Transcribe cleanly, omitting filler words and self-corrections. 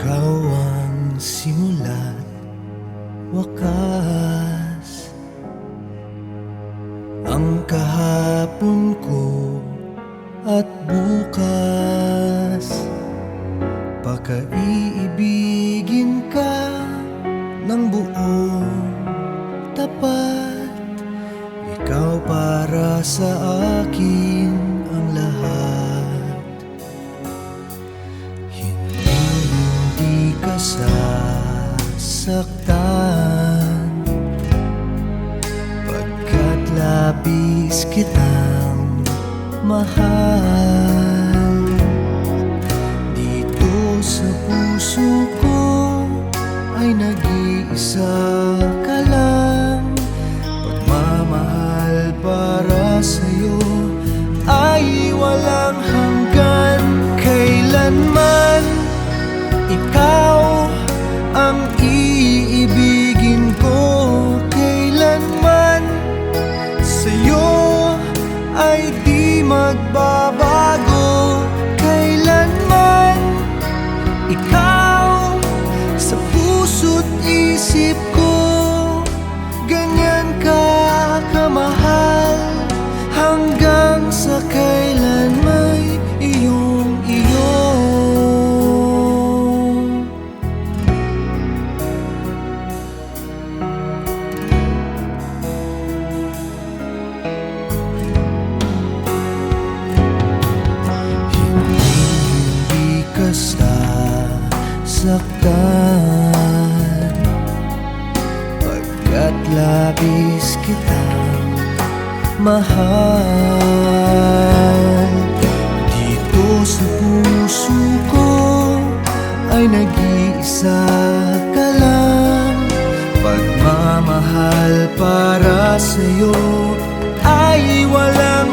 Ikaw ang simula't wakas, ang kahapon ko at bukas. Pakaiibigin ka ng buong tapat, ikaw para sa akin ang lahat. Hindi ka sasaktan, pagkat labis kitang mahal. Dito sa puso ko ay nag-iisa ka lang. Pagmamahal para sa'yo ay walang hanggan. Kailanman ikaw ang iibigin ko, kailanman sa'yo ay di magbabago. Kailanman ikaw sa puso't isip ko, ganyan ka kamahal, hanggang sa kailan may iyong iyo. Hindi ka sasaktan, pagkat labis kitang mahal. Dito sa puso ko ay nag-iisa ka lang. Pagmamahal para sa'yo ay walang